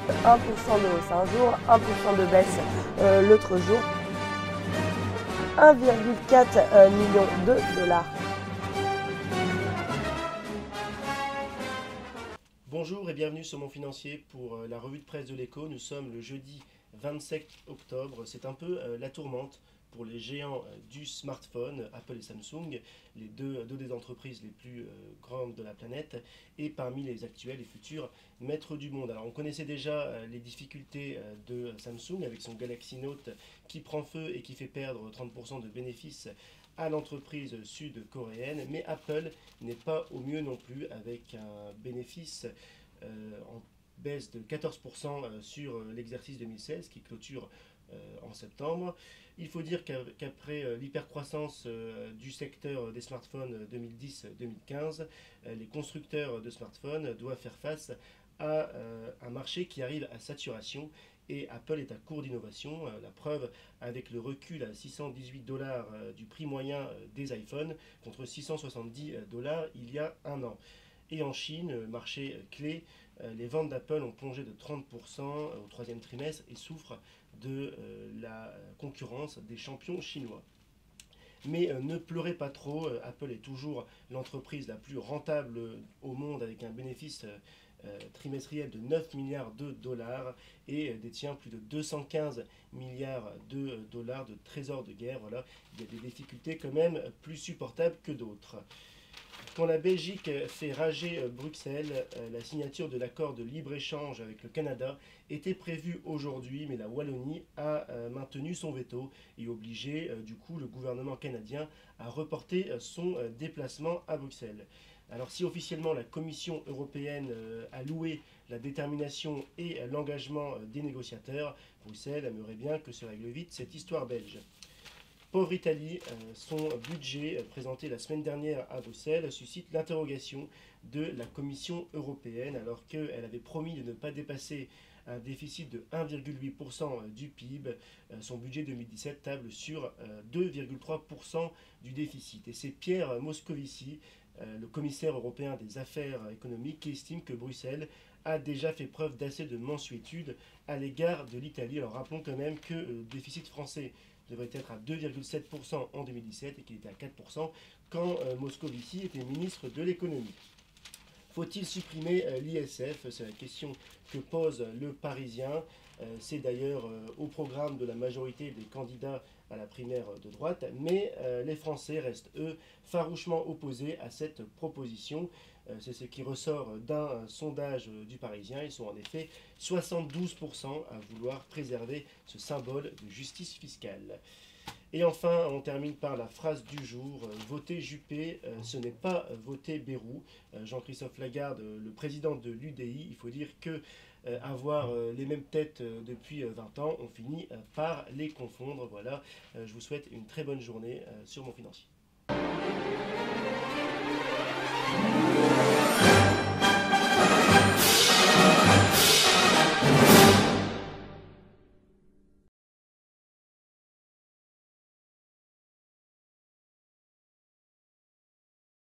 1% de hausse un jour, 1% de baisse l'autre jour. 1,4 million de dollars. Bonjour et bienvenue sur Mon Financier pour la revue de presse de l'Écho. Nous sommes le jeudi 27 octobre. C'est un peu la tourmente pour les géants du smartphone, Apple et Samsung, les deux des entreprises les plus grandes de la planète, et parmi les actuels et futurs maîtres du monde. Alors on connaissait déjà les difficultés de Samsung avec son Galaxy Note qui prend feu et qui fait perdre 30% de bénéfices à l'entreprise sud-coréenne, mais Apple n'est pas au mieux non plus avec un bénéfice en baisse de 14% sur l'exercice 2016 qui clôture en septembre. Il faut dire qu'après l'hypercroissance du secteur des smartphones 2010-2015, les constructeurs de smartphones doivent faire face à un marché qui arrive à saturation et Apple est à court d'innovation. La preuve avec le recul à 618 dollars du prix moyen des iPhones contre 670 dollars il y a un an. Et en Chine, marché clé, les ventes d'Apple ont plongé de 30% au troisième trimestre et souffrent de la concurrence des champions chinois. Mais ne pleurez pas trop, Apple est toujours l'entreprise la plus rentable au monde avec un bénéfice trimestriel de 9 milliards de dollars et détient plus de 215 milliards de dollars de trésors de guerre. Voilà, il y a des difficultés quand même plus supportables que d'autres. Quand la Belgique fait rager Bruxelles, la signature de l'accord de libre-échange avec le Canada était prévue aujourd'hui, mais la Wallonie a maintenu son veto et obligé du coup le gouvernement canadien à reporter son déplacement à Bruxelles. Alors si officiellement la Commission européenne a loué la détermination et l'engagement des négociateurs, Bruxelles aimerait bien que se règle vite cette histoire belge. Pauvre Italie, son budget présenté la semaine dernière à Bruxelles suscite l'interrogation de la Commission européenne alors qu'elle avait promis de ne pas dépasser un déficit de 1,8% du PIB. Son budget 2017 table sur 2,3% du déficit. Et c'est Pierre Moscovici, le commissaire européen des affaires économiques, qui estime que Bruxelles a déjà fait preuve d'assez de mansuétude à l'égard de l'Italie. Alors rappelons quand même que le déficit français devrait être à 2,7% en 2017 et qu'il était à 4% quand Moscovici était ministre de l'économie. Faut-il supprimer l'ISF? C'est la question que pose le Parisien. C'est d'ailleurs au programme de la majorité des candidats à la primaire de droite, mais les Français restent, eux, farouchement opposés à cette proposition. C'est ce qui ressort d'un sondage du Parisien. Ils sont en effet 72% à vouloir préserver ce symbole de justice fiscale. Et enfin, on termine par la phrase du jour. Voter Juppé, ce n'est pas voter Bayrou. Jean-Christophe Lagarde, le président de l'UDI, il faut dire que avoir les mêmes têtes depuis 20 ans, on finit par les confondre. Voilà, je vous souhaite une très bonne journée sur Mon Financier.